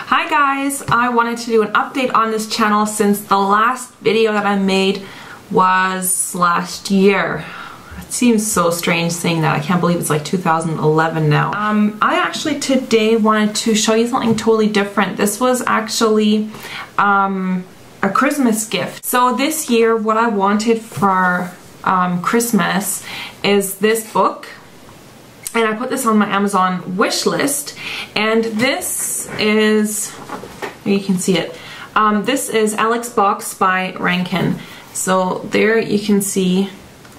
Hi guys, I wanted to do an update on this channel since the last video that I made was last year. It seems so strange saying that. I can't believe it's like 2011 now. I actually today wanted to show you something totally different. This was actually a Christmas gift. So this year what I wanted for Christmas is this book. And I put this on my Amazon wish list, and this is, you can see it, this is Alex Box by Rankin. So there you can see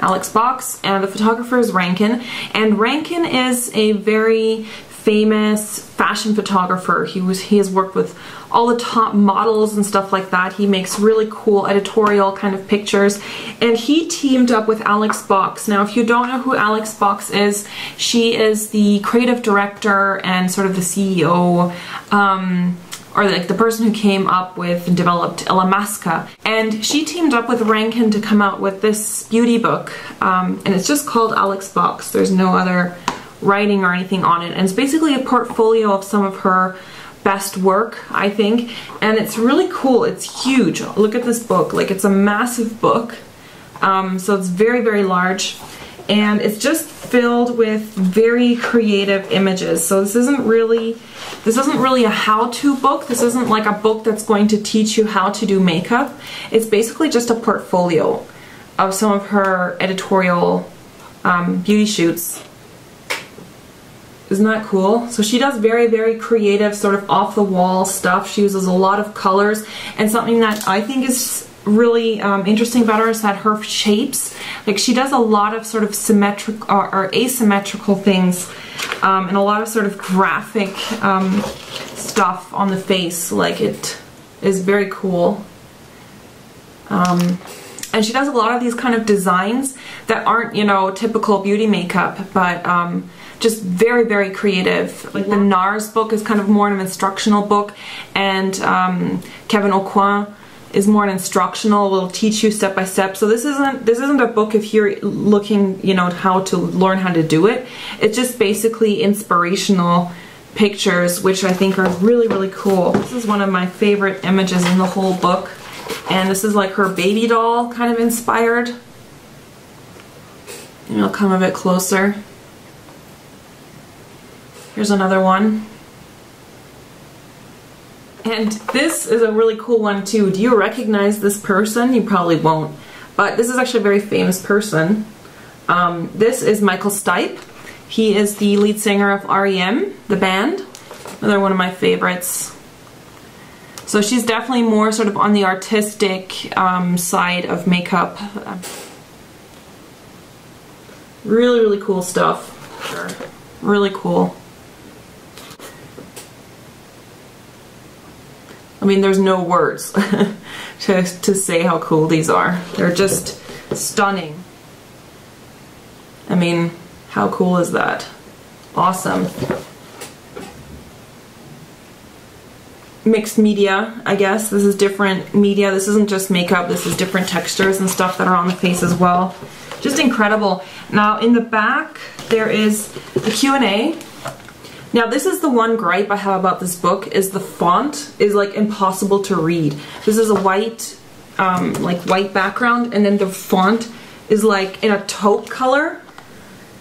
Alex Box, and the photographer is Rankin, and Rankin is a very famous fashion photographer. He has worked with all the top models and stuff like that. He makes really cool editorial kind of pictures, and he teamed up with Alex Box. Now if you don't know who Alex Box is, she is the creative director and sort of the CEO, or like the person who came up with and developed La Masca. And she teamed up with Rankin to come out with this beauty book, and it's just called Alex Box. There's no other writing or anything on it, and it's basically a portfolio of some of her best work, I think, and it's really cool. It's huge. Look at this book. Like, it's a massive book, so it's very, very large, and it's just filled with very creative images. So this isn't really a how-to book. This isn't like a book that's going to teach you how to do makeup. It's basically just a portfolio of some of her editorial beauty shoots. Isn't that cool? So she does very, very creative, sort of off-the-wall stuff. She uses a lot of colors, and something that I think is really interesting about her is that her shapes, like, she does a lot of sort of symmetric or asymmetrical things, and a lot of sort of graphic stuff on the face. Like, it is very cool. And she does a lot of these kind of designs that aren't, you know, typical beauty makeup, but just very, very creative. Like, the NARS book is kind of more an instructional book, and Kevin Aucoin is more an instructional, will teach you step by step. So this isn't a book if you're looking, you know, how to learn how to do it. It's just basically inspirational pictures, which I think are really, really cool. This is one of my favorite images in the whole book, and this is like her baby doll kind of inspired. And I'll come a bit closer. Here's another one. And this is a really cool one too. Do you recognize this person? You probably won't, but this is actually a very famous person. This is Michael Stipe. He is the lead singer of REM, the band. Another one of my favorites. So she's definitely more sort of on the artistic side of makeup. Really, really cool stuff. Really cool. I mean, there's no words to say how cool these are. They're just stunning. I mean, how cool is that? Awesome. Mixed media, I guess. This is different media. This isn't just makeup. This is different textures and stuff that are on the face as well. Just incredible. Now, in the back, there is the Q&A. Now, this is the one gripe I have about this book, is the font is like impossible to read. This is a white, like white background, and then the font is like in a taupe color.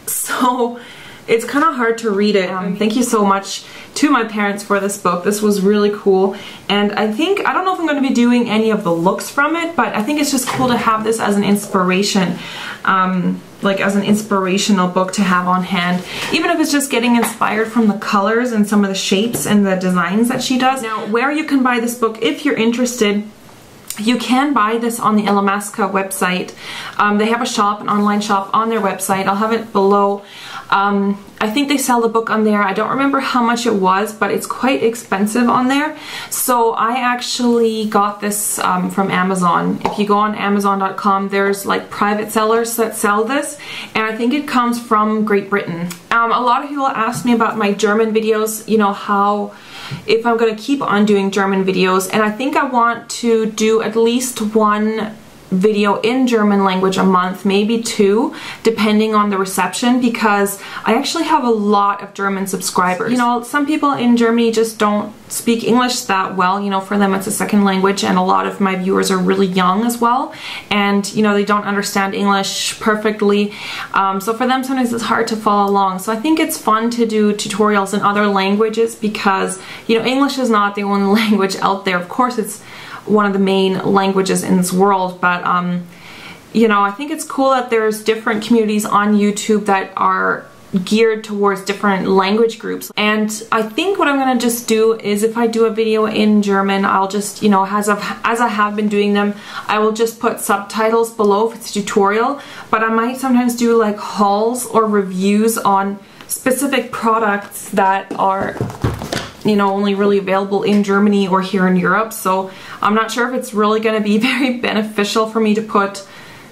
So it's kind of hard to read it. Thank you so much to my parents for this book. This was really cool, and I don't know if I'm going to be doing any of the looks from it, but I think it's just cool to have this as an inspiration, like as an inspirational book to have on hand, even if it's just getting inspired from the colors and some of the shapes and the designs that she does. Now, where you can buy this book, if you're interested, you can buy this on the La Masca website. They have a shop, an online shop on their website. I'll have it below. I think they sell the book on there. I don't remember how much it was, but it's quite expensive on there. So I actually got this from Amazon. If you go on Amazon.com, there's like private sellers that sell this, and I think it comes from Great Britain. A lot of people ask me about my German videos, you know, if I'm going to keep on doing German videos, and I think I want to do at least one video in German language a month, maybe 2, depending on the reception, because I actually have a lot of German subscribers. You know, some people in Germany just don't speak English that well. You know, for them it's a second language, and a lot of my viewers are really young as well, and you know, they don't understand English perfectly, so for them sometimes it's hard to follow along. So I think it's fun to do tutorials in other languages, because you know, English is not the only language out there. Of course it's one of the main languages in this world, but you know, I think it's cool that there's different communities on YouTube that are geared towards different language groups. And I think what I'm gonna just do is, if I do a video in German, I'll just, you know, as I have been doing them, I will just put subtitles below if it's a tutorial, but I might sometimes do like hauls or reviews on specific products that are, you know, only really available in Germany or here in Europe. So I'm not sure if it's really going to be very beneficial for me to put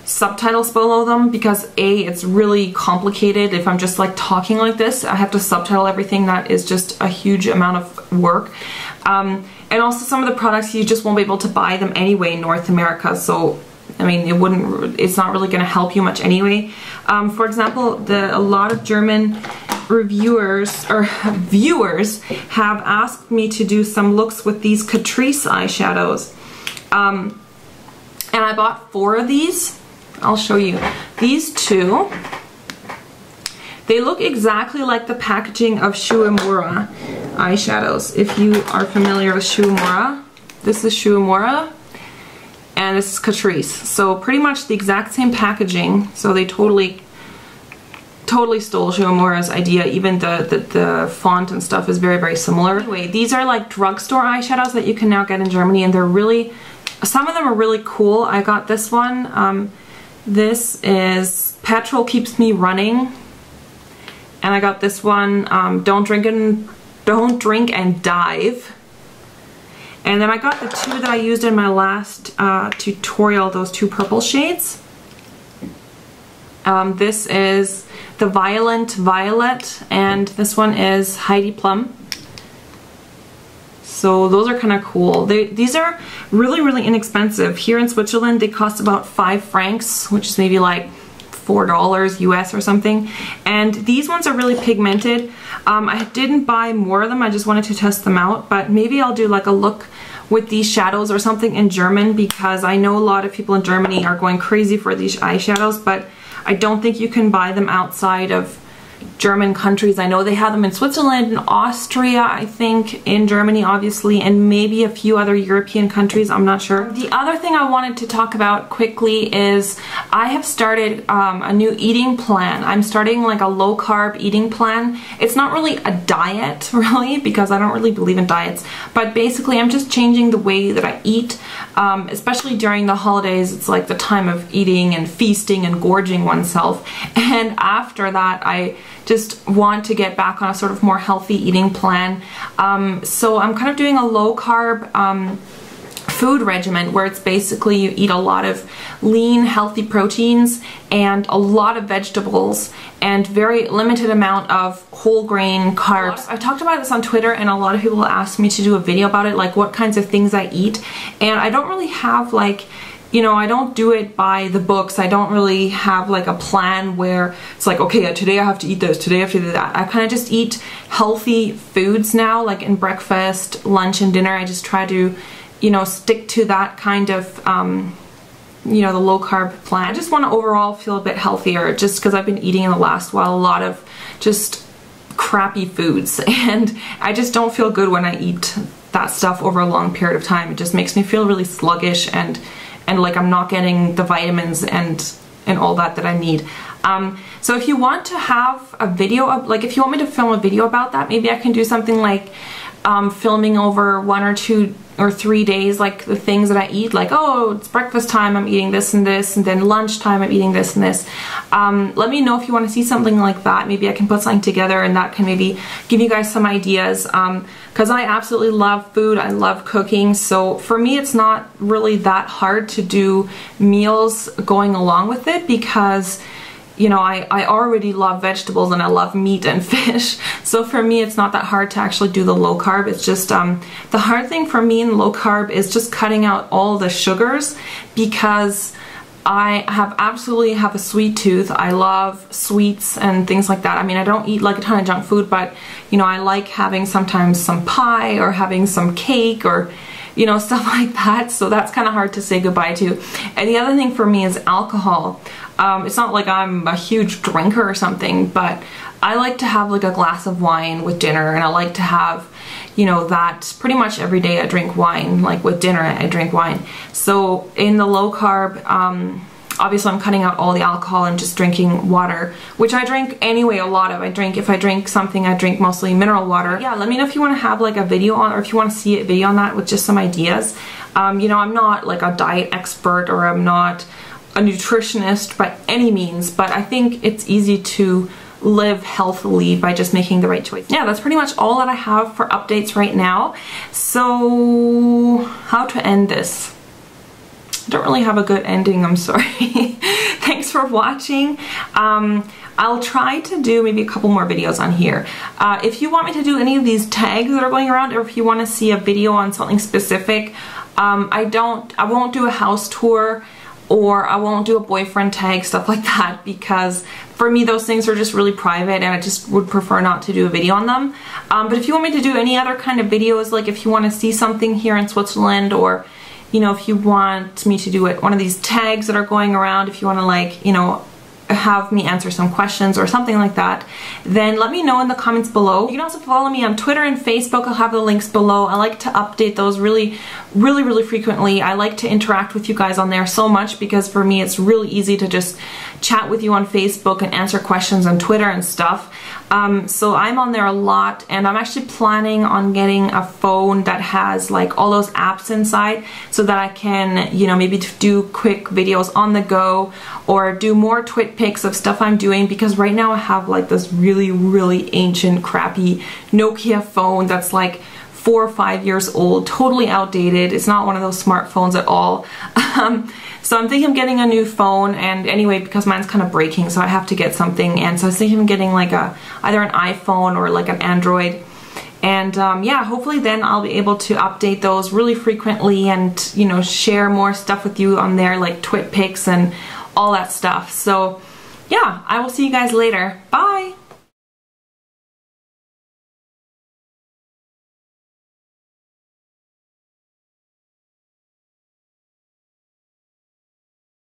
subtitles below them, because A, it's really complicated. If I'm just like talking like this, I have to subtitle everything. That is just a huge amount of work. And also some of the products you just won't be able to buy them anyway in North America. So I mean, it's not really going to help you much anyway. For example, a lot of German reviewers or viewers have asked me to do some looks with these Katrice eyeshadows. And I bought 4 of these. I'll show you. These 2, they look exactly like the packaging of Shuimura eyeshadows. If you are familiar with Shuimura, this is Shuimura and this is Katrice. So pretty much the exact same packaging. So they totally stole Shuimura's idea. Even the font and stuff is very, very similar. Anyway, these are like drugstore eyeshadows that you can now get in Germany, and they're really, some of them are really cool. I got this one. This is Petrol Keeps Me Running, and I got this one, Don't Drink and Dive. And then I got the 2 that I used in my last tutorial, those 2 purple shades. This is the Violent Violet, and this one is Heidi Plum. So those are kind of cool. These are really, really inexpensive. Here in Switzerland, they cost about 5 francs, which is maybe like $4 US or something. And these ones are really pigmented. I didn't buy more of them. I just wanted to test them out. But maybe I'll do like a look with these shadows or something in German, because I know a lot of people in Germany are going crazy for these eyeshadows, but I don't think you can buy them outside of German countries. I know they have them in Switzerland and Austria, I think, in Germany obviously, and maybe a few other European countries, I'm not sure. The other thing I wanted to talk about quickly is I have started a new eating plan. I'm starting like a low carb eating plan. It's not really a diet really, because I don't really believe in diets, but basically I'm just changing the way that I eat, especially during the holidays. It's like the time of eating and feasting and gorging oneself, and after that I just want to get back on a sort of more healthy eating plan. So I'm kind of doing a low carb food regimen, where it's basically you eat a lot of lean, healthy proteins and a lot of vegetables and very limited amount of whole grain carbs. I talked about this on Twitter, and a lot of people asked me to do a video about it, like what kinds of things I eat. And I don't really have like, you know, I don't do it by the books. I don't really have like a plan where it's like, okay, today I have to eat this, today I have to do that. I kind of just eat healthy foods now, like in breakfast, lunch, and dinner. I just try to, you know, stick to that kind of, you know, the low carb plan. I just want to overall feel a bit healthier, just because I've been eating in the last while a lot of just crappy foods, and I just don't feel good when I eat that stuff over a long period of time. It just makes me feel really sluggish and like I'm not getting the vitamins and all that I need. So if you want to have a video of, like if you want me to film a video about that, maybe I can do something like filming over 1 or 2 or 3 days, like the things that I eat, like, oh, it's breakfast time, I'm eating this and this, and then lunchtime I'm eating this and this. Let me know if you want to see something like that. Maybe I can put something together, and that can maybe give you guys some ideas, because I absolutely love food, I love cooking, so for me it's not really that hard to do meals going along with it, because you know, I already love vegetables and I love meat and fish, so for me it's not that hard to actually do the low carb. It's just the hard thing for me in low carb is just cutting out all the sugars, because I absolutely have a sweet tooth. I love sweets and things like that. I mean, I don't eat like a ton of junk food, but you know, I like having sometimes some pie or having some cake or, you know, stuff like that. So that's kind of hard to say goodbye to. And the other thing for me is alcohol. It's not like I'm a huge drinker or something, but I like to have like a glass of wine with dinner, and I like to have, you know, that pretty much every day I drink wine. Like with dinner I drink wine. So in the low carb, obviously I'm cutting out all the alcohol and just drinking water, which I drink anyway a lot of. If I drink something, I drink mostly mineral water. Yeah, let me know if you want to have like a video on, or if you want to see a video on that with just some ideas. You know, I'm not like a diet expert, or I'm not a nutritionist by any means, but I think it's easy to live healthily by just making the right choice. Yeah, that's pretty much all that I have for updates right now. So how to end this? I don't really have a good ending, I'm sorry. Thanks for watching. I'll try to do maybe a couple more videos on here. If you want me to do any of these tags that are going around, or if you want to see a video on something specific, I won't do a house tour, or I won't do a boyfriend tag, stuff like that, because for me those things are just really private and I just would prefer not to do a video on them. But if you want me to do any other kind of videos, like if you want to see something here in Switzerland, or you know, if you want me to do it, one of these tags that are going around, if you want to, like, you know, have me answer some questions or something like that, then let me know in the comments below. You can also follow me on Twitter and Facebook. I'll have the links below. I like to update those really frequently. I like to interact with you guys on there so much, because for me it's really easy to just chat with you on Facebook and answer questions on Twitter and stuff. So I'm on there a lot, and I'm actually planning on getting a phone that has like all those apps inside, so that I can, you know, maybe do quick videos on the go, or do more twit pics of stuff I'm doing, because right now I have like this really ancient crappy Nokia phone that's like 4 or 5 years old, totally outdated. It's not one of those smartphones at all. So I'm thinking of getting a new phone, and anyway, because mine's kind of breaking, so I have to get something, and so I was thinking of getting like either an iPhone or like an Android. And yeah, hopefully then I'll be able to update those really frequently, and you know, share more stuff with you on there, like twit pics and all that stuff. So yeah, I will see you guys later. Bye!